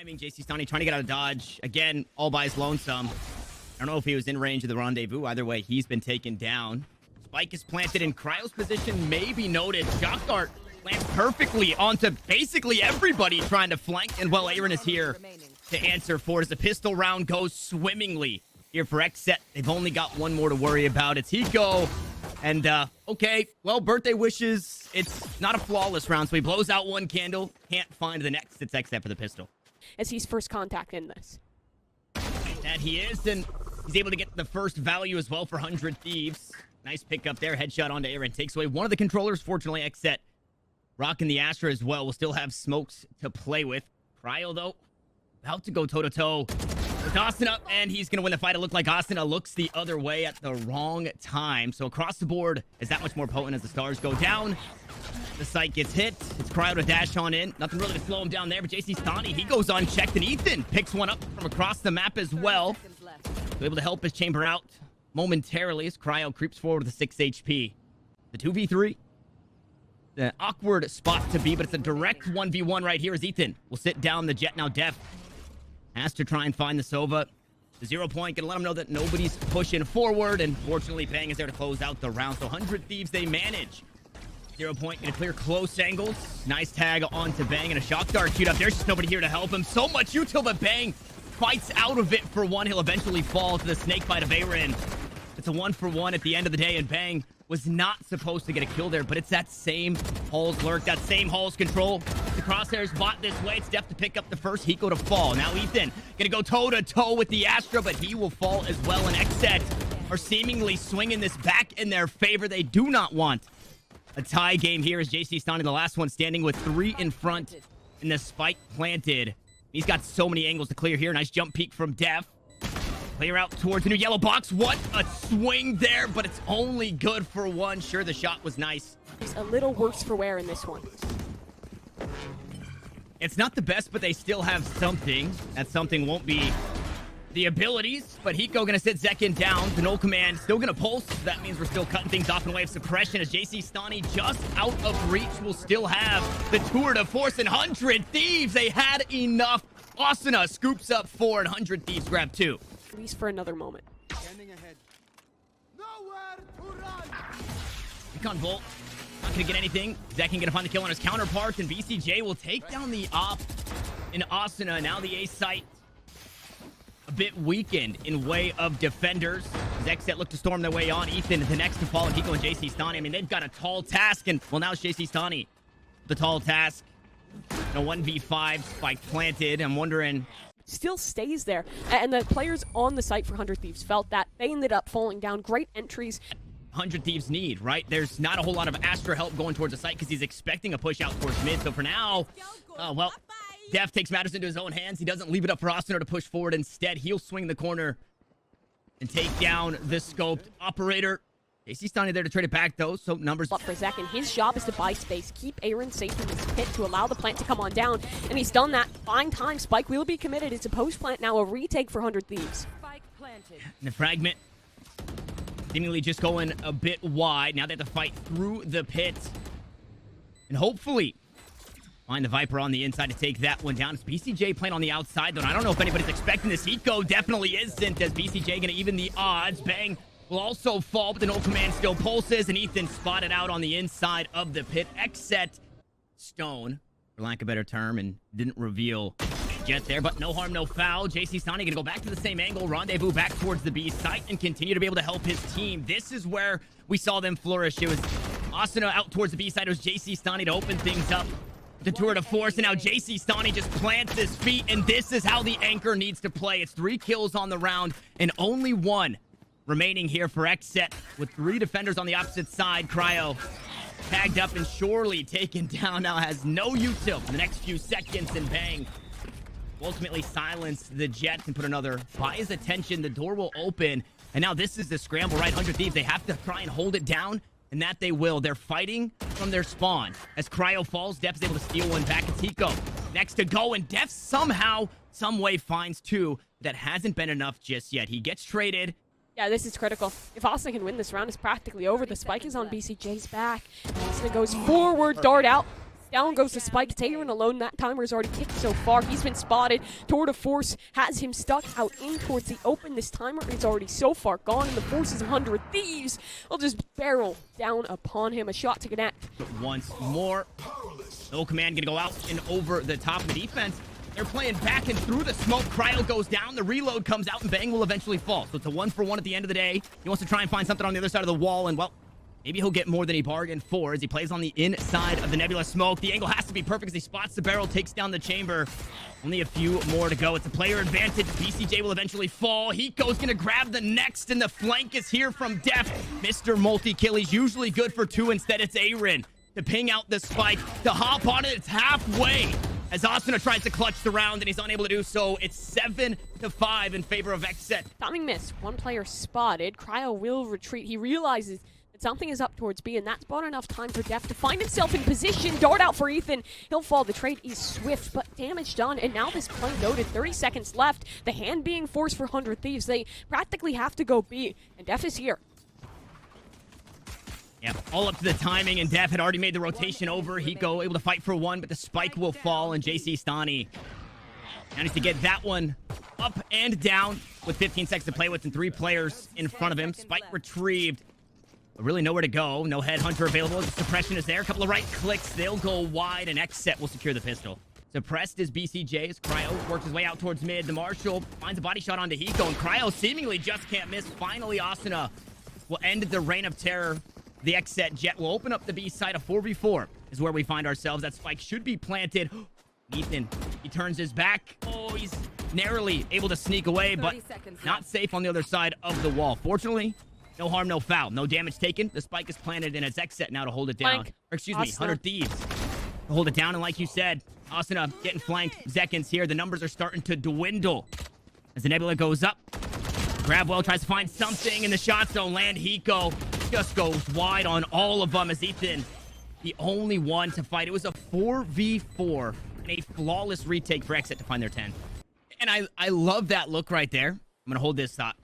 timing. jcstani trying to get out of dodge. Again, all by his lonesome. I don't know if he was in range of the rendezvous. Either way, he's been taken down. Spike is planted in Cryo's position. Maybe noted. Shock dart lands perfectly onto basically everybody trying to flank. And well, Aaron is here to answer for it as the pistol round goes swimmingly here for XSET. They've only got one more to worry about. It's Hiko. And, okay, well, birthday wishes. It's not a flawless round, so he blows out one candle. Can't find the next. It's XSET for the pistol. As he's first contact in this. That he is, and he's able to get the first value as well for 100 Thieves. Nice pick up there. Headshot onto Aaron. Takes away one of the controllers. Fortunately, XSET rocking the Astra as well. Will still have smokes to play with. Cryo, though, about to go toe-to-toe with Asuna, and he's going to win the fight. It looked like Asuna looks the other way at the wrong time. So across the board is that much more potent as the stars go down. The site gets hit. It's Cryo to dash on in. Nothing really to slow him down there, but jcstani, he goes unchecked, and Ethan picks one up from across the map as well. So able to help his chamber out momentarily as Cryo creeps forward with a 6 HP. The 2v3. The awkward spot to be, but it's a direct 1v1 right here as Ethan will sit down the jet now. Def has to try and find the Sova. The 0 point, gonna let him know that nobody's pushing forward, and fortunately Bang is there to close out the round. So 100 Thieves they manage. 0 point, gonna clear close angles. Nice tag onto Bang and a shock dart shoot up. There's just nobody here to help him. So much util, but Bang fights out of it for one. He'll eventually fall to the snake bite of Aaron. It's a 1-for-1 at the end of the day, and Bang was not supposed to get a kill there, but it's that same Hall's lurk, that same Hall's control. The crosshairs bot this way. It's Def to pick up the first, Hiko to fall. Now Ethan gonna go toe-to-toe with the Astra, but he will fall as well, and XSET are seemingly swinging this back in their favor. They do not want a tie game here as jcstani, the last one, standing with 3 in front, and the spike planted. He's got so many angles to clear here. Nice jump peek from Def. Clear out towards the new yellow box. What a swing there, but it's only good for one. Sure, the shot was nice. He's a little worse for wear in this one. It's not the best, but they still have something. That something won't be the abilities, but Hiko gonna sit second down. The null command still gonna pulse. That means we're still cutting things off in way of suppression as jcstani, just out of reach, will still have the tour de force. And 100 Thieves, they had enough. Asuna scoops up 4 and 100 Thieves grab 2. At least for another moment. Standing ahead. Nowhere to run. Recon Bolt, not gonna get anything. Zekin gonna find the kill on his counterpart, and BCJ will take down the op in Asuna. Now the A site a bit weakened in way of defenders. XSET look to storm their way on. Ethan the next to fall, and Hiko and jcstani. I mean, they've got a tall task, and well, now it's jcstani the tall task. No 1v5 spike planted. I'm wondering. Still stays there, and the players on the site for 100 Thieves felt that. They ended up falling down. Great entries. 100 Thieves need, right? There's not a whole lot of Astra help going towards the site because he's expecting a push out towards mid. So for now, well, Def takes matters into his own hands. He doesn't leave it up for Asuna to push forward. Instead, he'll swing the corner and take down the scoped operator. jcstani there to trade it back, though, so numbers. But for Zek, and his job is to buy space, keep Aaron safe in his pit to allow the plant to come on down, and he's done that. Fine time. Spike will be committed. It's a post plant now, a retake for 100 Thieves. Spike planted. And the fragment seemingly just going a bit wide. Now they have to fight through the pit and hopefully find the Viper on the inside to take that one down. It's BCJ playing on the outside, though. I don't know if anybody's expecting this. Hiko definitely isn't, as BCJ gonna even the odds. Bang will also fall, but the null command still pulses, and Ethan spotted out on the inside of the pit. XSET stone, for lack of a better term, and didn't reveal just there, but no harm, no foul. jcstani gonna go back to the same angle, rendezvous back towards the B site, and continue to be able to help his team. This is where we saw them flourish. It was Asuna out towards the B side. It was jcstani to open things up. The tour de force, and now jcstani just plants his feet, and this is how the anchor needs to play. It's 3 kills on the round, and only 1 remaining here for XSET with 3 defenders on the opposite side. Cryo tagged up and surely taken down. Now has no util in the next few seconds, and Bang ultimately silence the Jets and put another by his attention. The door will open, and now this is the scramble, right? 100 Thieves, they have to try and hold it down, and that they will. They're fighting from their spawn. As Cryo falls, Def is able to steal one back. It's Hiko next to go, and Def somehow, some way finds 2. That hasn't been enough just yet. He gets traded. Yeah, this is critical. If Asuna can win this round, it's practically over. The spike is on BCJ's back. Asuna goes forward, dart out. Down goes the spike. Taylor alone. That timer's already kicked so far. He's been spotted. Tour de Force has him stuck out in towards the open. This timer is already so far gone, and the forces of 100 Thieves will just barrel down upon him. A shot to connect. Once more. No command gonna go out and over the top of the defense. They're playing back and through the smoke. Cryo goes down. The reload comes out, and Bang will eventually fall. So it's a 1-for-1 at the end of the day. He wants to try and find something on the other side of the wall, and, well, maybe he'll get more than he bargained for as he plays on the inside of the Nebula smoke. The angle has to be perfect as he spots the barrel, takes down the chamber. Only a few more to go. It's a player advantage. BCJ will eventually fall. Hiko's going to grab the next, and the flank is here from Def. Mr. Multi-Kill. He's usually good for 2. Instead, it's Aaron to ping out the spike. To hop on it, it's halfway. As Asuna tries to clutch the round, and he's unable to do so. It's 7-5 in favor of XSET. Timing miss. One player spotted. Cryo will retreat. He realizes that something is up towards B, and that's bought enough time for Def to find himself in position. Dart out for Ethan. He'll fall. The trade is swift, but damage done. And now this play loaded. 30 seconds left. The hand being forced for 100 Thieves. They practically have to go B, and Def is here. Yep, all up to the timing, and Def had already made the rotation over. Hiko able to fight for 1, but the spike will fall, and jcstani now needs to get that one up and down with 15 seconds to play with and 3 players in front of him. Spike retrieved, but really nowhere to go. No headhunter available. The suppression is there. A couple of right clicks. They'll go wide, and XSET will secure the pistol. Suppressed is BCJ as Cryo works his way out towards mid. The Marshal finds a body shot onto Hiko, and Cryo seemingly just can't miss. Finally, Asuna will end the reign of terror. The XSET Jet will open up the B side. A 4v4 is where we find ourselves. That spike should be planted. Ethan, he turns his back. Oh, he's narrowly able to sneak away, but not safe on the other side of the wall. Fortunately, no harm, no foul. No damage taken. The spike is planted, and it's XSET now to hold it down. Or, excuse me, 100 Thieves to hold it down. And like you said, Asuna getting flanked. Zekins here. The numbers are starting to dwindle as the Nebula goes up. Grabwell tries to find something, and the shots don't land. Hiko just goes wide on all of them as Ethan, the only one to fight. It was a 4v4 and a flawless retake for XSET to find their 10. And I love that look right there. I'm going to hold this thought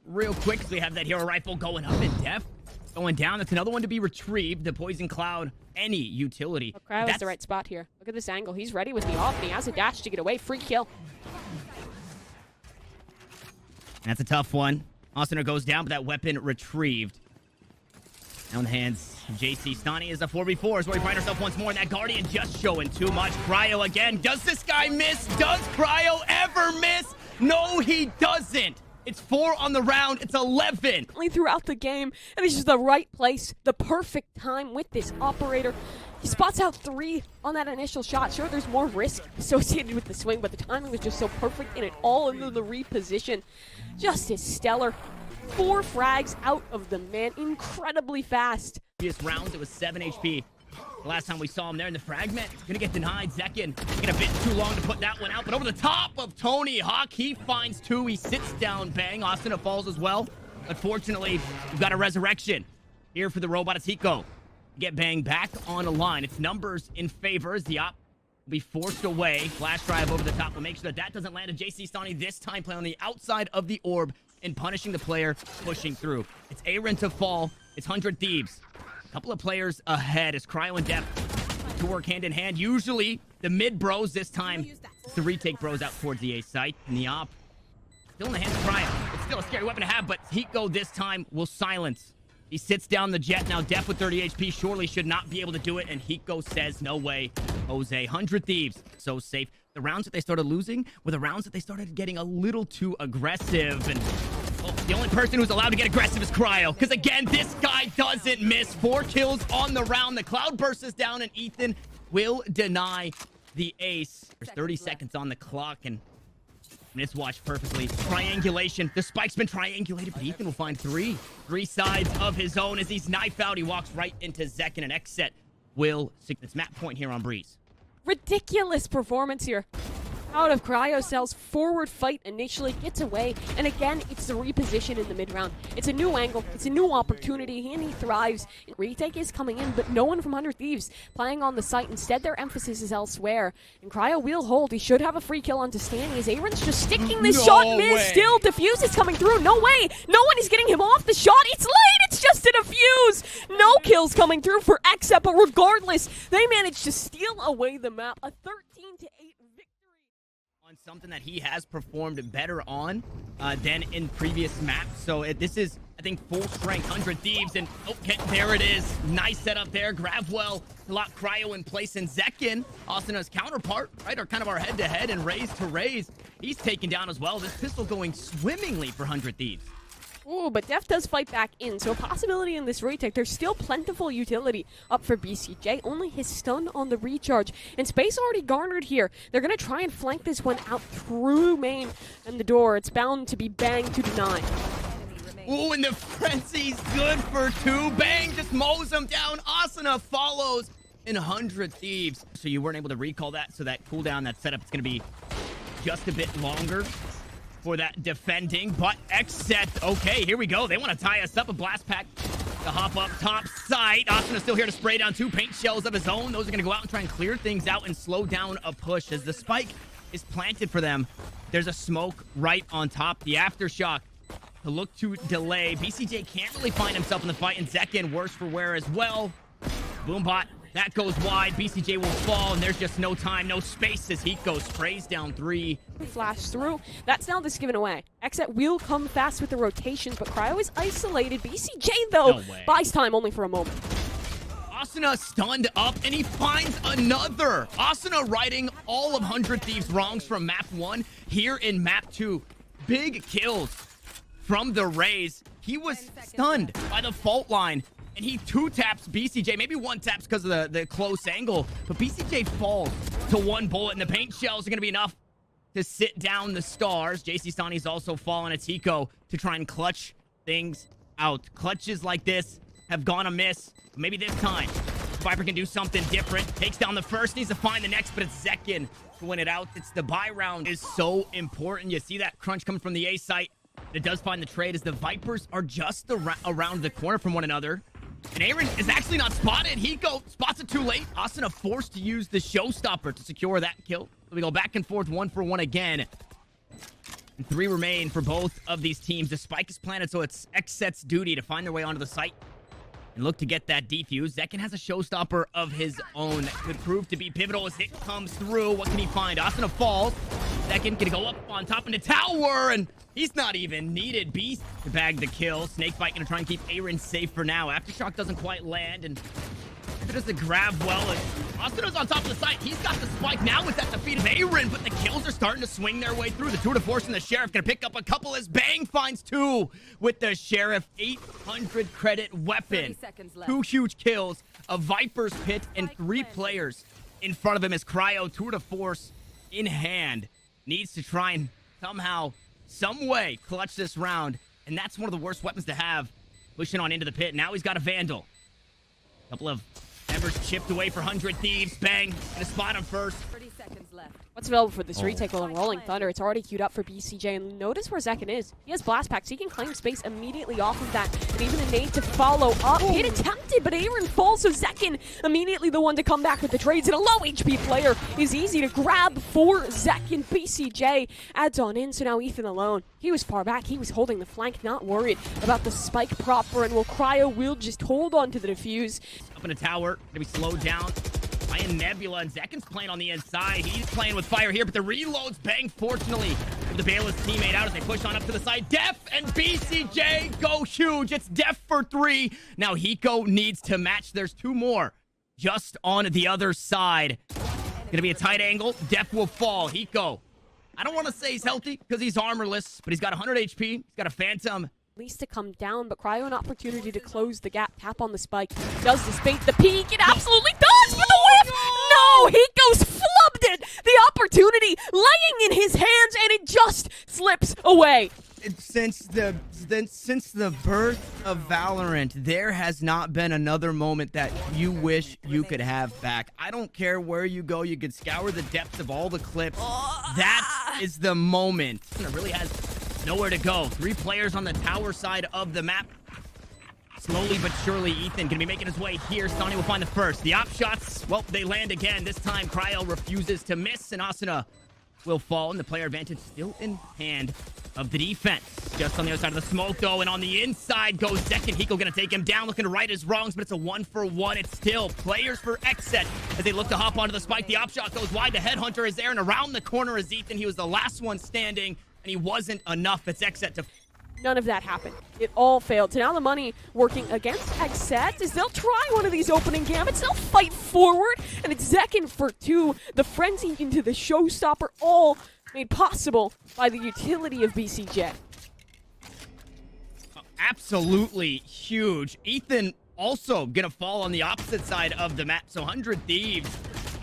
real quick because we have that hero rifle going up in Def. Going down. That's another one to be retrieved. The Poison Cloud, any utility. Oh, Cryo is the right spot here. Look at this angle. He's ready with the off, and he has a dash to get away. Free kill. And that's a tough one. Asuna goes down, but that weapon retrieved. Now in the hands of jcstani is a 4v4 is where we find ourselves once more, and that Guardian just showing too much. Cryo again. Does this guy miss? Does Cryo ever miss? No, he doesn't. It's 4 on the round. It's 11. Throughout the game, and it's just the right place, the perfect time with this operator. He spots out 3 on that initial shot. Sure, there's more risk associated with the swing, but the timing was just so perfect, and it all into the reposition. Just as stellar. 4 frags out of the man. Incredibly fast. Previous rounds, it was 7 HP. The last time we saw him there in the fragment, it's gonna get denied. Zekin taking a bit too long to put that one out, but over the top of Tony Hawk, he finds 2. He sits down. Bang. Asuna falls as well. But fortunately, we've got a resurrection here for the robot. It's Hiko. Get Bang back on a line. It's numbers in favor as the op will be forced away. Flash drive over the top will make sure that that doesn't land. And jcstani this time playing on the outside of the orb and punishing the player pushing through. It's Aaron to fall. It's 100 Thieves. A couple of players ahead as Cryo and Def to work hand in hand. Usually the mid bros this time to retake bros out towards the A site. And the op still in the hands of Cryo. It's still a scary weapon to have, but Hiko this time will silence. He sits down the Jet. Now Def with 30 HP surely should not be able to do it, and Hiko says no way. Jose, 100 Thieves, so safe. The rounds that they started losing were the rounds that they started getting a little too aggressive, and the only person who's allowed to get aggressive is Cryo, because again, this guy doesn't miss. 4 kills on the round. The Cloudburst is down, and Ethan will deny the ace. There's 30 seconds on the clock, and this watched perfectly. Triangulation. The spike's been triangulated, but Ethan will find 3 sides of his own. As he's knife out, he walks right into Zekin, and XSET will. It's map point here on Breeze. Ridiculous performance here. Out of cryo cells, forward fight initially gets away, and again, it's the reposition in the mid-round. It's a new angle, it's a new opportunity, and he thrives. Retake is coming in, but no one from 100 Thieves playing on the site. Instead, their emphasis is elsewhere. And cryo will hold. He should have a free kill onto Stani as Aaron's just sticking this shot mid. Still, defuse is coming through. No way! No one is getting him off the shot. It's late! It's just a defuse! No kills coming through for XSET, but regardless, they managed to steal away the map. A 13-8 victory. On something that he has performed better on than in previous maps. So this is, I think, full strength 100 Thieves, and okay, there it is. Nice setup there. Grab well to lock cryo in place, and Zekin, Asuna's counterpart, right, are kind of our head-to-head, and raise to raise. He's taken down as well. This pistol going swimmingly for 100 Thieves. Ooh, but Def does fight back in, so a possibility in this retake. There's still plentiful utility up for BCJ, only his stun on the recharge. And space already garnered here. They're going to try and flank this one out through main and the door. It's bound to be Bang to deny. Ooh, and the frenzy's good for 2. Bang just mows him down. Asuna follows in 100 Thieves. So you weren't able to recall that, so that cooldown, that setup is going to be just a bit longer for that defending, but XSET, okay, here we go. They want to tie us up. A blast pack to hop up top side. Asuna still here to spray down 2 paint shells of his own. Those are going to go out and try and clear things out and slow down a push as the spike is planted for them. There's a smoke right on top. The aftershock to look to delay. BCJ can't really find himself in the fight, and Zekin worse for wear as well. Boombot, that goes wide. BCJ will fall, and there's just no time, no space as Hiko sprays down 3. Flash through. That's now this given away. XSET will come fast with the rotations, but cryo is isolated. BCJ, though, buys time only for a moment. Asuna stunned up, and he finds another. Asuna righting all of 100 Thieves' wrongs from map 1 here in map 2. Big kills from the Rays. He was stunned by the fault line, and he 2-taps BCJ. Maybe 1-taps because of the close angle, but BCJ falls to 1 bullet, and the paint shells are going to be enough to sit down the stars. jcstani's also fallen. It's Hiko to try and clutch things out. Clutches like this have gone amiss. Maybe this time Viper can do something different. Takes down the first, needs to find the next, but it's Zekin to win it out. It's the buy round is so important. You see that crunch coming from the A site. It does find the trade as the Vipers are just around the corner from one another. And Aaron is actually not spotted. Hiko spots it too late. Asuna forced to use the showstopper to secure that kill. So we go back and forth, 1 for 1 again. And 3 remain for both of these teams. The spike is planted, so it's XSET's duty to find their way onto the site and look to get that defuse. Zekin has a showstopper of his own that could prove to be pivotal as it comes through. What can he find? Asuna falls. Zekin can go up on top into tower, and he's not even needed. Beast to bag the kill. Snakebite gonna try and keep Aaron safe for now. Aftershock doesn't quite land, and if it does the grab well, and Asuna's on top of the site. He's got the spike now with that defeat of Aaron, but the kills are starting to swing their way through. The tour de force and the Sheriff gonna pick up a couple as Bang finds 2 with the Sheriff. 800 credit weapon. 2 huge kills, a Viper's pit, and 3 players in front of him as Cryo, tour de force in hand, needs to try and somehow, some way, clutch this round. And that's one of the worst weapons to have, pushing on into the pit. Now he's got a Vandal. Couple of members chipped away for 100 Thieves. Bang, gonna spot him first. 30 seconds left. What's available for this retake while in Rolling Thunder? It's already queued up for BCJ, and notice where Zekin is. He has blast packs, so he can claim space immediately off of that, and even a nade to follow up. It attempted, but Aaron falls, so Zekin immediately the one to come back with the trades, and a low HP player is easy to grab for Zekin. BCJ adds on in, so now Ethan alone. He was far back, he was holding the flank, not worried about the spike proper, and Cryo will just hold on to the defuse. Up in a tower, gonna be slowed down by a Nebula, and Zekin's playing on the inside. He's playing with fire here, but the reloads Bang, fortunately, with the Bayless teammate out as they push on up to the side. Def and BCJ go huge. It's Def for 3. Now Hiko needs to match. There's 2 more just on the other side. Gonna be a tight angle. Def will fall. Hiko, I don't want to say he's healthy because he's armorless, but he's got 100 HP. He's got a Phantom. Least to come down, but Cryo an opportunity to close the gap. Tap on the spike. Does this bait the peak? It absolutely does for the whiff! No! Hiko's flubbed it! The opportunity laying in his hands, and it just slips away. Since the since the birth of Valorant, there has not been another moment that you wish you could have back. I don't care where you go. You could scour the depths of all the clips. That is the moment. It really has nowhere to go. 3 players on the tower side of the map. Slowly but surely, Ethan gonna be making his way here. Stani will find the first. The op shots, well, they land again. This time, Cryo refuses to miss, and Asuna will fall, and the player advantage still in hand of the defense. Just on the other side of the smoke, though, and on the inside goes Zek, and Hiko gonna take him down, looking to right his wrongs, but it's a 1-for-1. It's still players for XSET as they look to hop onto the spike. The op shot goes wide. The headhunter is there, and around the corner is Ethan. He was the last one standing, and he wasn't enough. It's XSET to... None of that happened. It all failed. So now the money working against XSET is they'll try one of these opening gambits. They'll fight forward, and it's Zekin for 2. The frenzy into the showstopper, all made possible by the utility of BCJ. Absolutely huge. Ethan also gonna fall on the opposite side of the map. So 100 Thieves,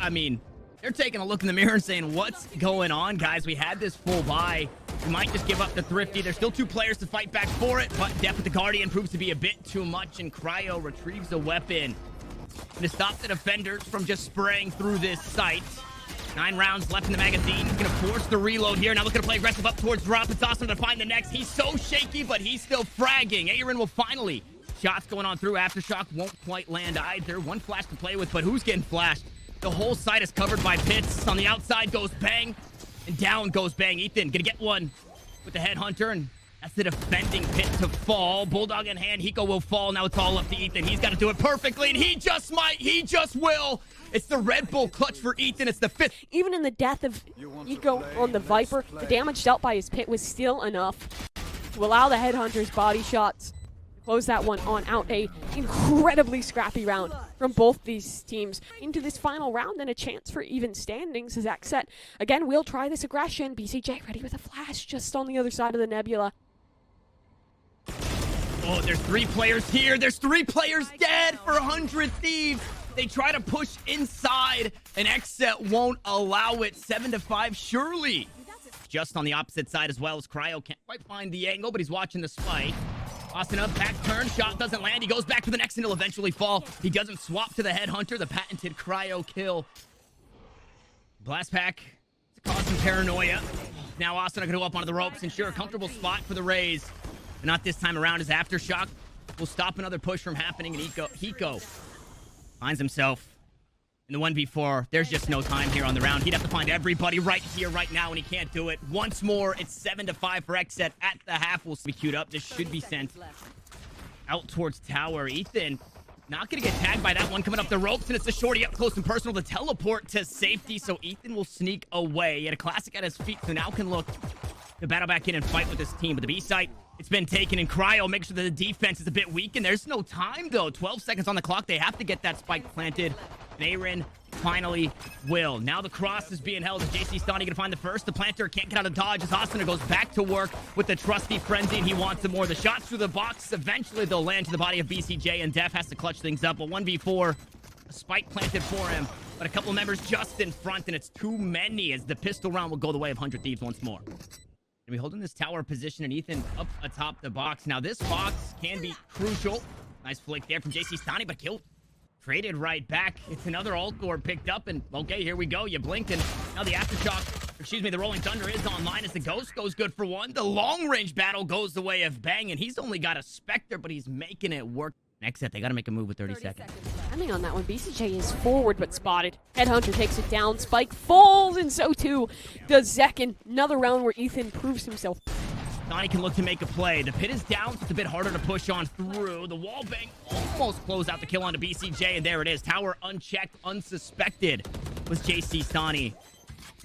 I mean, they're taking a look in the mirror and saying, what's going on, guys? We had this full buy. We might just give up the Thrifty. There's still 2 players to fight back for it, but Depth with the Guardian proves to be a bit too much, and Cryo retrieves a weapon to stop the defenders from just spraying through this site. 9 rounds left in the magazine. He's gonna force the reload here. Now looking to play aggressive up towards drop. It's awesome to find the next. He's so shaky, but he's still fragging. Aaron will finally. Shots going on through. Aftershock won't quite land either. 1 flash to play with, but who's getting flashed? The whole site is covered by pits. On the outside goes Bang, and down goes Bang. Ethan gonna get one with the headhunter, and that's the defending pit to fall. Bulldog in hand. Hiko will fall. Now it's all up to Ethan. He's got to do it perfectly, and he just might. He just will. It's the Red Bull clutch for Ethan. It's the 5th. Even in the death of Hiko on the Viper, the damage dealt by his pit was still enough to allow the headhunter's body shots to close that one on out. A incredibly scrappy round from both these teams into this final round, and a chance for even standings as XSET again will try this aggression. BCJ ready with a flash just on the other side of the nebula. Oh, there's 3 players here. There's 3 players dead for 100 Thieves. They try to push inside, and XSET won't allow it. 7-5, surely. Just on the opposite side as well, as Cryo can't quite find the angle, but he's watching the spike. Austin up, back turn, shot doesn't land. He goes back to the next, and he'll eventually fall. He doesn't swap to the headhunter, the patented Cryo kill. Blast pack to cause some paranoia. Now Austin gonna go up onto the ropes, ensure a comfortable spot for the Rays. But not this time around, as Aftershock will stop another push from happening, and Hiko finds himself in the 1v4. There's just no time here on the round. He'd have to find everybody right here, right now, and he can't do it. Once more, it's 7-5 for XSET at the half. Will be queued up. This should be sent out towards tower. Ethan not going to get tagged by that one coming up the ropes, and it's a shorty up close and personal to teleport to safety, so Ethan will sneak away. He had a classic at his feet, so now can look to battle back in and fight with this team. But the B site, it's been taken, and Cryo makes sure that the defense is a bit weak, and there's no time, though. 12 seconds on the clock. They have to get that spike planted. And Aaron finally will. Now the cross is being held. Is jcstani gonna find the first? The planter can't get out of dodge as Asuna goes back to work with the trusty frenzy, and he wants some more. The shots through the box, eventually they'll land to the body of BCJ, and Def has to clutch things up. A 1v4, a spike planted for him, but a couple members just in front, and it's too many as the pistol round will go the way of 100 Thieves once more. And we holding this tower position, and Ethan up atop the box. Now this box can be crucial. Nice flick there from jcstani, but killed. Traded right back. It's another ult core picked up, and okay, here we go. You blinked, and now the Aftershock, excuse me, the Rolling Thunder is online as the Ghost goes good for 1. The long-range battle goes the way of Bang, and he's only got a Spectre, but he's making it work. Next set, they got to make a move with 30 seconds. Landing on that one, BCJ is forward but spotted. Headhunter takes it down, Spike falls, and so too does Zekin. Another round where Ethan proves himself. Donnie can look to make a play. The pit is down, so it's a bit harder to push on through. The wall bang almost closed out the kill onto BCJ, and there it is. Tower unchecked, unsuspected was jcstani.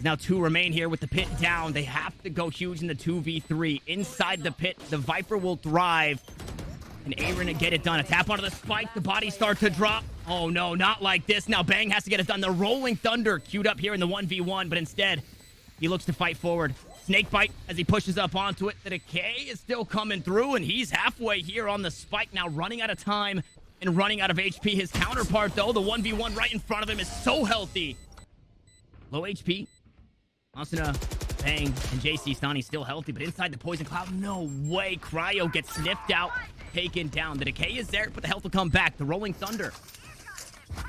Now 2 remain here with the pit down. They have to go huge in the 2v3. Inside the pit, the Viper will thrive. And Aaron to get it done. A tap onto the spike. The bodies start to drop. Oh no, not like this. Now Bang has to get it done. The Rolling Thunder queued up here in the 1v1, but instead, he looks to fight forward. Snakebite as he pushes up onto it. The decay is still coming through, and he's halfway here on the spike now, running out of time and running out of HP. His counterpart, though, the 1v1 right in front of him, is so healthy. Low HP. Asuna Bang and jcstani still healthy, but inside the poison cloud, no way. Cryo gets sniffed out, taken down. The decay is there, but the health will come back. The rolling thunder.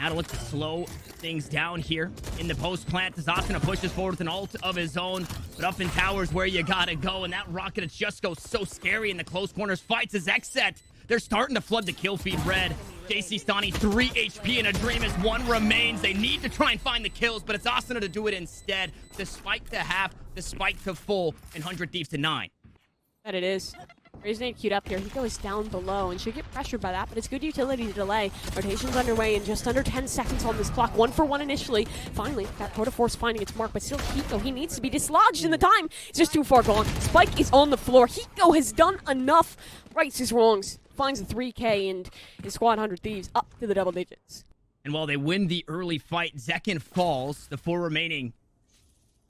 Now to look to slow things down here in the post plant. Asuna pushes forward with an ult of his own, but up in towers where you gotta go. And that rocket just goes so scary in the close corners. Fights as XSET. They're starting to flood the kill feed red. jcstani 3 HP and a dream as one remains. They need to try and find the kills, but it's Asuna to do it instead. The spike to half, the spike to full, and 100 Thieves to 9. That it is. Raising queued up here. He goes down below and should get pressured by that, but it's good utility to delay. Rotation's underway in just under 10 seconds on this clock. 1 for 1 initially. Finally, that Porta Force finding its mark, but still Hiko, he needs to be dislodged in the time. It's just too far gone. Spike is on the floor. Hiko has done enough. Rights his wrongs. Finds the 3K and his squad 100 Thieves up to the double digits. And while they win the early fight, Zekin falls. The 4 remaining.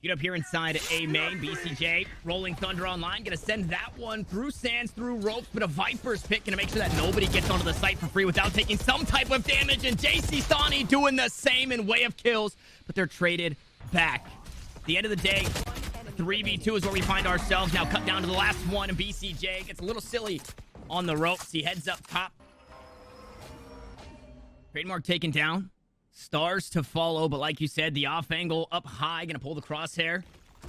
Get up here inside A main. BCJ rolling thunder online. Gonna send that one through sands, through ropes, but a Viper's pick. Gonna make sure that nobody gets onto the site for free without taking some type of damage. And jcstani doing the same in way of kills, but they're traded back. At the end of the day, 3v2 is where we find ourselves. Now cut down to the last one, and BCJ gets a little silly on the ropes. He heads up top. Trademark taken down. Stars to follow, but like you said, the off angle up high, gonna pull the crosshair.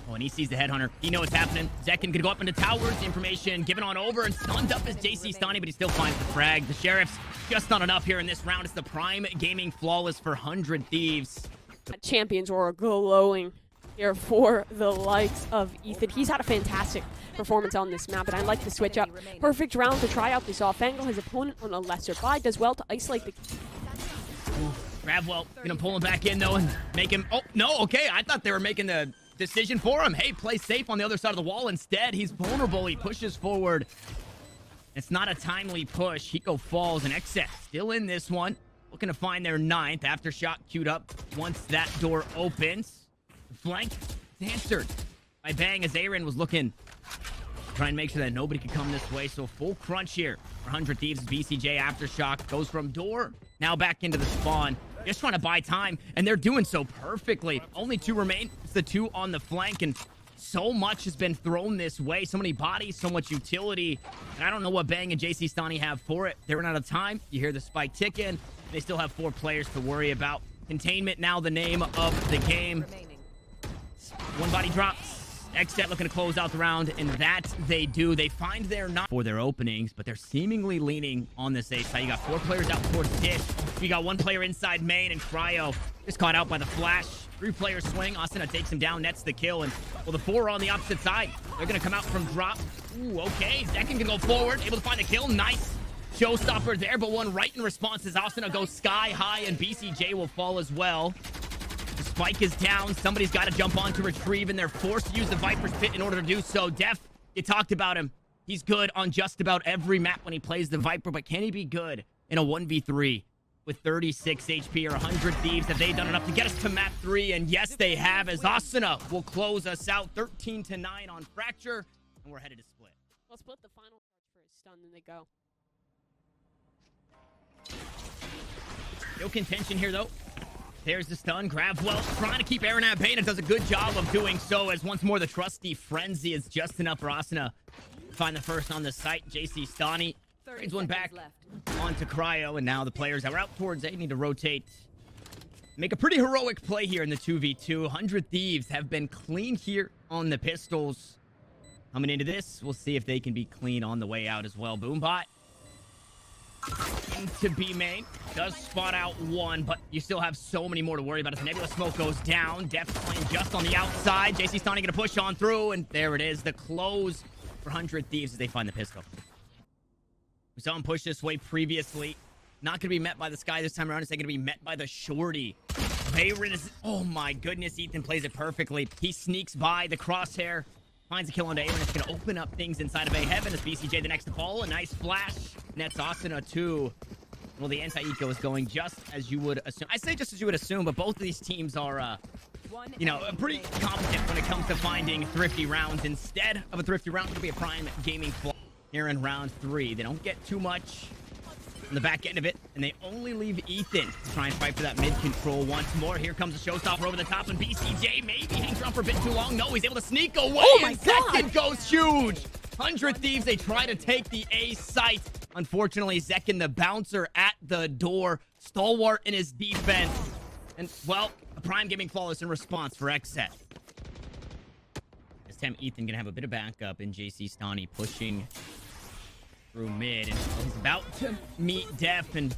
Oh, and he sees the headhunter. He knows what's happening. Zekin could go up into towers. The information given on over, and stunned up is jcstani, but he still finds the frag. The Sheriff's just not enough here in this round. It's the prime gaming flawless for 100 Thieves. Champions were glowing here for the likes of Ethan. He's had a fantastic performance on this map, and I like the switch up. Perfect round to try out this off angle. His opponent on a lesser buy does well to isolate the... Gravwell gonna pull him back in though and make him... Oh, no, okay. I thought they were making the decision for him. Hey, play safe on the other side of the wall. Instead, he's vulnerable. He pushes forward. It's not a timely push. Hiko falls, and XSET still in this one. Looking to find their 9th. Aftershock queued up once that door opens. The flank is answered by Bang as Aaron was looking... Try and make sure that nobody can come this way. So full crunch here for 100 Thieves. BCJ Aftershock goes from door, now back into the spawn. Just trying to buy time, and they're doing so perfectly. Only 2 remain. It's the 2 on the flank, and so much has been thrown this way. So many bodies, so much utility. And I don't know what Bang and jcstani have for it. They run out of time. You hear the spike ticking. They still have 4 players to worry about. Containment now the name of the game. 1 body drops. XSET looking to close out the round, and that they do. They find their 9 for their openings, but they're seemingly leaning on this A side. You got 4 players out towards dish. You got 1 player inside main, and Cryo just caught out by the flash. 3 players swing. Asuna takes him down, nets the kill, and well, the 4 are on the opposite side. They're gonna come out from drop. Ooh, okay. Zekin can go forward, able to find the kill. Nice showstopper there, but one right in response as Asuna goes sky high, and BCJ will fall as well. The spike is down. Somebody's got to jump on to retrieve, and they're forced to use the Viper's Pit in order to do so. Def, you talked about him. He's good on just about every map when he plays the Viper, but can he be good in a 1v3 with 36 HP or 100 Thieves? Have they done enough to get us to map 3? And yes, they have, as Asuna will close us out 13-9 on Fracture, and we're headed to split. Well, split the final for his stun, then they go. No contention here, though. There's the stun. Gravwell trying to keep Aaron at bay, and it does a good job of doing so, as once more the trusty frenzy is just enough for Asuna to find the first on the site. jcstani trades 1 back onto Cryo, and now the players that were out towards A need to rotate. Make a pretty heroic play here in the 2v2. 100 Thieves have been clean here on the pistols. Coming into this, we'll see if they can be clean on the way out as well. Boombot into B main. Does spot out 1, but you still have so many more to worry about as the Nebula smoke goes down. Def playing just on the outside. jcstani gonna push on through, and there it is. The close for 100 Thieves as they find the pistol. We saw him push this way previously. Not gonna be met by the Sky this time around. It's gonna be met by the Shorty. Bayron is... Oh my goodness, Ethan plays it perfectly. He sneaks by the crosshair. Finds a kill on Aaron. It's going to open up things inside of A heaven as BCJ the next to fall. A nice flash. Nets Asuna too. Well, the anti-eco is going just as you would assume. I say just as you would assume, but both of these teams are, you know, pretty competent when it comes to finding thrifty rounds. Instead of a thrifty round, it's going to be a prime gaming flaw here in round 3. They don't get too much on the back end of it, and they only leave Ethan to try and fight for that mid control once more. Here comes the showstopper over the top, and BCJ maybe hangs around for a bit too long. No, he's able to sneak away. Oh my and God. Zekin goes huge. 100 Thieves, they try to take the A site. Unfortunately, Zekin, the bouncer at the door, stalwart in his defense. And, well, a Prime Gaming flawless in response for XSET. This time, Ethan gonna have a bit of backup in jcstani pushing through mid. And he's about to meet Def, and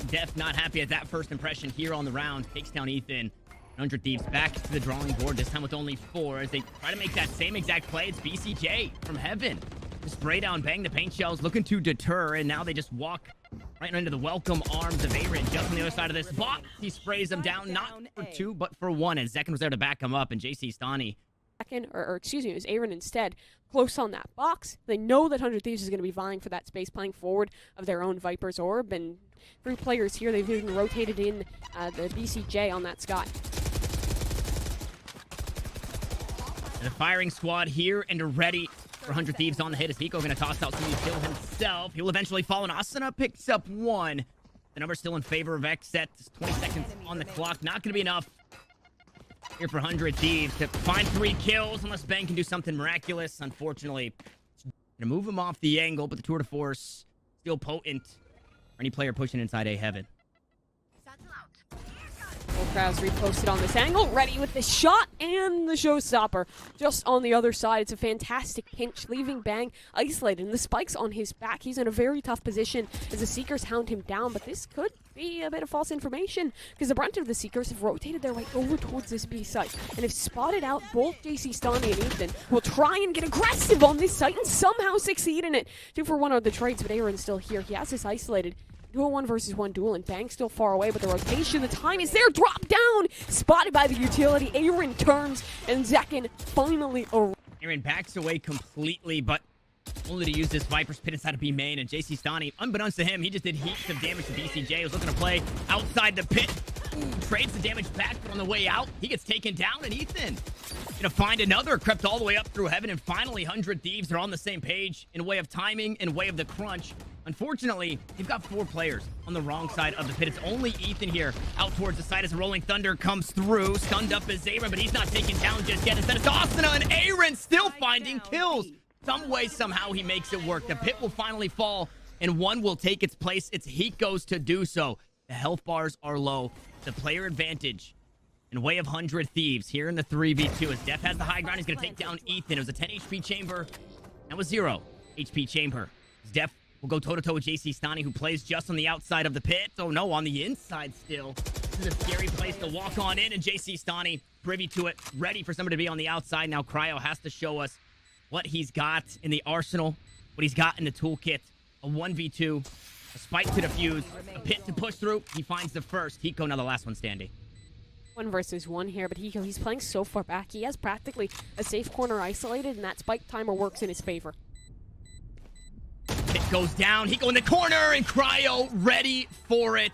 Def not happy at that first impression here on the round. Takes down Ethan. 100 Thieves back to the drawing board, this time with only 4 as they try to make that same exact play. It's BCJ from heaven. Just spray down, bang the paint shells, looking to deter, and now they just walk right into the welcome arms of Aaron just on the other side of this box. He sprays them down, not for 2, but for 1, and Zekin was there to back him up, and jcstani. Or excuse me, it was Aaron instead, close on that box. They know that 100 Thieves is going to be vying for that space playing forward of their own Viper's Orb, and 3 players here, they've even rotated in the BCJ on that Sky. And the firing squad here and ready for 100 Thieves on the hit. Is Hiko going to toss out some of kill himself? He will eventually fall, and Asuna picks up 1. The number's still in favor of XSET. 20 seconds on the clock. Not going to be enough here for 100 Thieves to find 3 kills, unless Bang can do something miraculous. Unfortunately, going to move him off the angle, but the tour de force still potent for any player pushing inside A heaven. Crowds reposted on this angle, ready with the shot and the showstopper. Just on the other side, it's a fantastic pinch, leaving Bang isolated. And the spike's on his back. He's in a very tough position as the Seekers hound him down, but this could be a bit of false information because the brunt of the Seekers have rotated their way over towards this B site. And if spotted out, both jcstani and Ethan will try and get aggressive on this site and somehow succeed in it. 2 for 1 on the trades, but Aaron's still here. He has this isolated. Do a 1 versus 1 duel, and Bang's still far away, but the rotation, the time is there. Drop down! Spotted by the utility. Aaron turns, and Zekin finally arrives. Aaron backs away completely, but only to use this Viper's Pit inside of B main, and jcstani, unbeknownst to him, he just did heaps of damage to BCJ. He was looking to play outside the pit. Trades the damage back, but on the way out, he gets taken down, and Ethan gonna find another. Crept all the way up through heaven, and finally 100 Thieves are on the same page in way of timing, in way of the crunch. Unfortunately, they've got 4 players on the wrong side of the pit. It's only Ethan here out towards the side as a Rolling Thunder comes through. Stunned up is Aaron, but he's not taken down just yet. Instead, it's Asuna, and Aaron still finding kills. Some way, somehow, he makes it work. The pit will finally fall, and 1 will take its place. It's Hiko's to do so. The health bars are low. The player advantage in way of 100 Thieves here in the 3v2 as Def has the high ground. He's going to take down Ethan. It was a 10 HP chamber. That was 0 HP chamber. Def will go toe-to-toe with jcstani, who plays just on the outside of the pit. Oh, no, on the inside still. This is a scary place to walk on in, and jcstani privy to it, ready for somebody to be on the outside. Now, Cryo has to show us what he's got in the arsenal, what he's got in the toolkit. A 1v2, a spike to defuse, a pit to push through. He finds the first. Hiko, now the last one standing. 1 versus 1 here, but Hiko, he's playing so far back. He has practically a safe corner isolated, and that spike timer works in his favor. Pit goes down. Hiko in the corner, and Cryo ready for it.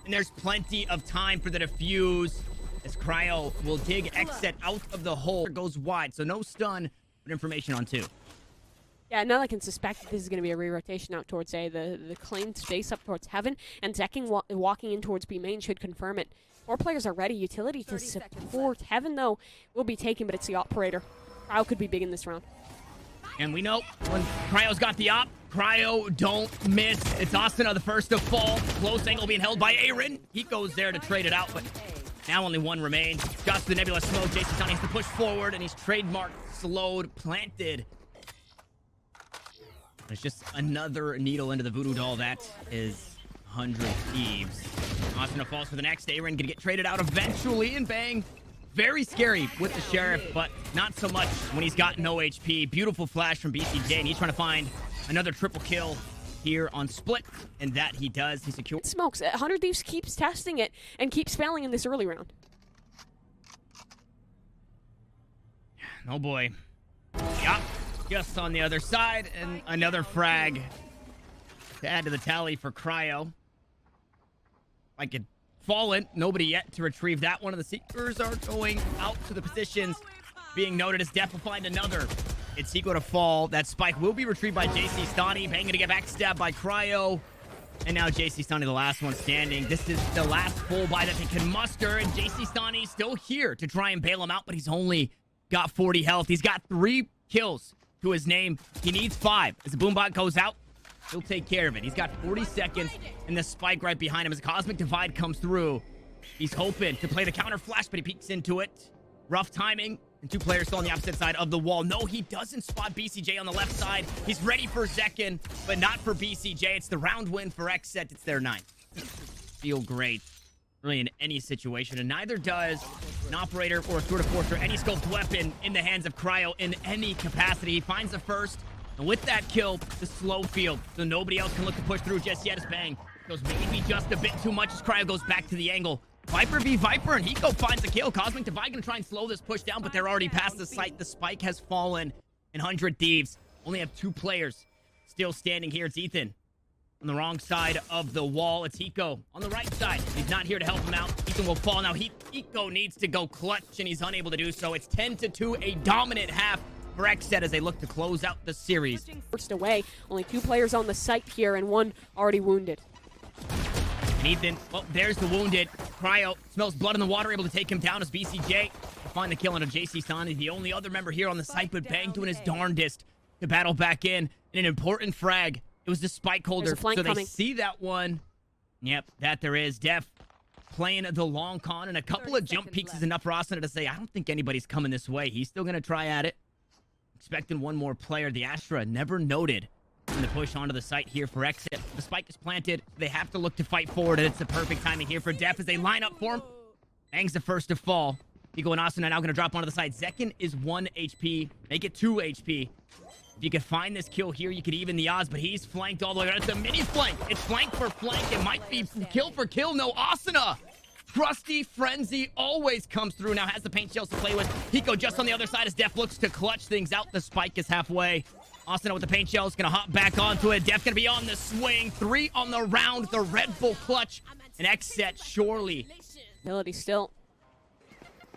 And there's plenty of time for the defuse as Cryo will dig XSET out of the hole. It goes wide, so no stun, but information on 2. Yeah, now I can suspect that this is going to be a re-rotation out towards A. The claimed space up towards heaven, and Zekin walking in towards B main should confirm it. 4 players are ready. Utility to support. Heaven, though, will be taken, but it's the operator. Cryo could be big in this round. And we know when Cryo's got the op, Cryo don't miss. It's Asuna, the first to fall. Close angle being held by Aaron. He goes there to trade it out, but now only 1 remains. Just the Nebula smoke. jcstani has to push forward, and he's trademarked, slowed, planted. It's just another needle into the voodoo doll. That is 100 Thieves. Asuna falls for the next. Aaron gonna get traded out eventually, and Bang. Very scary with the Sheriff, but not so much when he's got no HP. Beautiful flash from BCJ, and he's trying to find another triple kill here on Split, and that he does. He secures. Smokes. 100 Thieves keeps testing it and keeps failing in this early round. Oh boy. Yup. Just on the other side, and another frag to add to the tally for Cryo. Like it fallen. Nobody yet to retrieve that one. Of the Seekers are going out to the positions. Being noted as Def will find another. It's Hiko to fall. That spike will be retrieved by jcstani. Bang to get backstabbed by Cryo. And now jcstani, the last one standing. This is the last full buy that they can muster, and jcstani still here to try and bail him out, but he's only got 40 health. He's got 3 kills to his name. He needs 5. As the boombot goes out, he'll take care of it. He's got 40 seconds, and the spike right behind him as a cosmic divide comes through. He's hoping to play the counter flash, but he peeks into it. Rough timing, and 2 players still on the opposite side of the wall. No, he doesn't spot BCJ on the left side. He's ready for Zekin, but not for BCJ. It's the round win for XSET. It's their 9th. Feel great, really, in any situation, and neither does an operator or a tour de force or any scoped weapon in the hands of Cryo in any capacity. He finds the first, and with that kill, the slow field, so nobody else can look to push through just yet as Bang goes maybe just a bit too much as Cryo goes back to the angle. Viper v Viper, and Hiko finds the kill. Cosmic Divide gonna try and slow this push down, but they're already past the site. The spike has fallen, and 100 Thieves only have 2 players still standing here. It's Ethan on the wrong side of the wall. It's Hiko on the right side. He's not here to help him out. Ethan will fall now. Hiko needs to go clutch, and he's unable to do so. It's 10-2, a dominant half for XSET as they look to close out the series. First away, only 2 players on the site here, and 1 already wounded. And Ethan, well, there's the wounded. Cryo smells blood in the water, able to take him down as BCJ find the kill on a jcstani, the only other member here on the site, but Bang doing his darndest to battle back in. An important frag. It was the spike holder, so they see that one. Yep, that there is. Def playing the long con, and a couple of jump peeks is enough for asuna to say, I don't think anybody's coming this way. He's still going to try at it. Expecting one more player. The Astra never noted in the push onto the site here for XSET. The spike is planted. They have to look to fight forward, and it's the perfect timing here for Def as they line up for him. Bang's the first to fall. Hiko and asuna now going to drop onto the side. Zekin is 1 HP. Make it 2 HP. If you could find this kill here, you could even the odds, but he's flanked all the way around. It's a mini flank. It's flank for flank. It might be kill for kill. No, asuna. Trusty Frenzy always comes through. Now has the paint shells to play with. Hiko just on the other side as Def looks to clutch things out. The spike is halfway. asuna with the paint shells, gonna hop back onto it. Def gonna be on the swing. 3 on the round. The Red Bull clutch. And XSET surely. Ability still.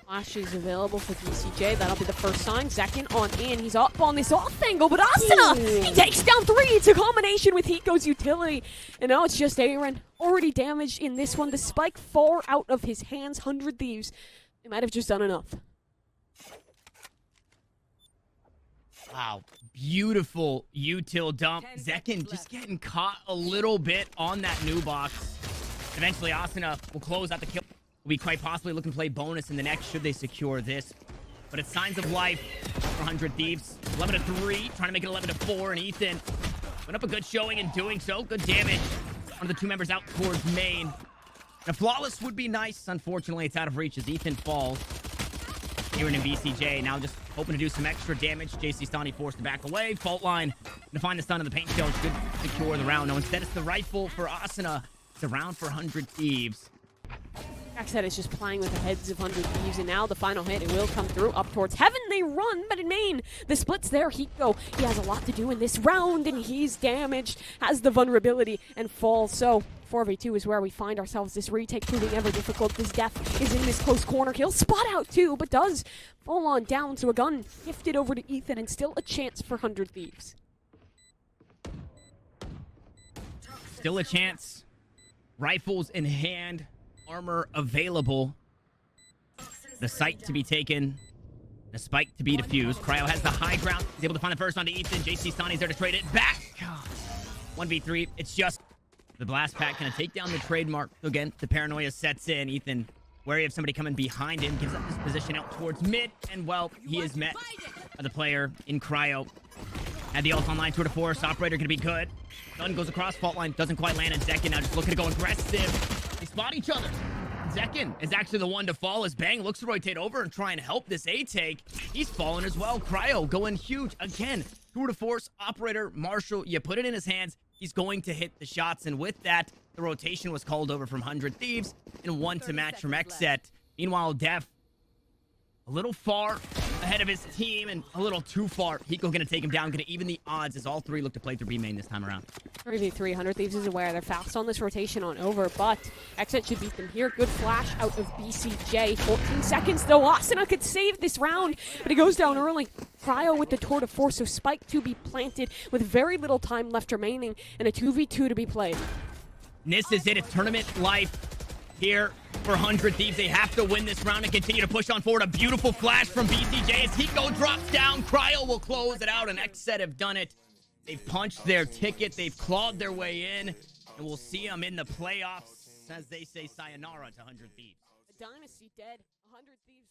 Flash is available for BCJ. That'll be the first sign. Zekin on in. He's up on this off angle, but asuna! He takes down 3. It's a combination with Hiko's utility. And now it's just Aaron. Already damaged in this one. The spike far out of his hands. 100 Thieves. They might have just done enough. Wow. Beautiful util dump. Zekin just getting caught a little bit on that new box. Eventually, asuna will close out the kill. Will be quite possibly looking to play bonus in the next should they secure this. But it's signs of life for 100 Thieves. 11-3, trying to make it 11-4, and Ethan went up a good showing in doing so. Good damage. One of the 2 members out towards main. And a flawless would be nice. Unfortunately, it's out of reach as Ethan falls. Aaron and BCJ now just hoping to do some extra damage. jcstani forced to back away. Fault line to find the stun of the paint shell should secure the round. No, instead it's the rifle for asuna. It's a round for 100 Thieves. XSET is just playing with the heads of 100 Thieves, and now the final hit, it will come through up towards heaven. They run, but in main, the split's there. Hiko, he has a lot to do in this round, and he's damaged, has the vulnerability, and falls. So 4v2 is where we find ourselves. This retake proving ever difficult. This Def is in this close corner kill. Spot out too, but does fall on down to a gun gifted over to Ethan, and still a chance for 100 Thieves. Still a chance. Rifles in hand. Armor available. The site to be taken. The spike to be defused. Cryo has the high ground. He's able to find the first onto Ethan. jcstani's there to trade it back. 1v3. It's just the blast pack gonna take down the trademark. Again, the paranoia sets in. Ethan, wary of somebody coming behind him, gives up his position out towards mid. And well, he is met by the player in Cryo. Had the ult online, tour de force. Operator gonna be good. Gun goes across, fault line doesn't quite land, and Zekin now just looking to go aggressive. They spot each other. Zekin is actually the one to fall as Bang looks to rotate over and try and help this A-take. He's fallen as well. Cryo going huge. Again, tour de force, operator, Marshall, you put it in his hands. He's going to hit the shots, and with that, the rotation was called over from 100 Thieves and 1 to match from XSET. Meanwhile, Def a little far ahead of his team and a little too far. Hiko gonna take him down, gonna even the odds as all 3 look to play through B main this time around. 3v3, 100 Thieves is aware. They're fast on this rotation on over, but XSET should beat them here. Good flash out of BCJ. 14 seconds though. asuna could save this round, but he goes down early. Cryo with the tour de force, so spike to be planted with very little time left remaining and a 2v2 to be played. And this is it. It's tournament life here for 100 Thieves. They have to win this round and continue to push on forward. A beautiful flash from BCJ as Hiko drops down. Cryo will close it out, and XSET have done it. They've punched their ticket. They've clawed their way in, and we'll see them in the playoffs as they say sayonara to 100 Thieves. The dynasty dead. 100 Thieves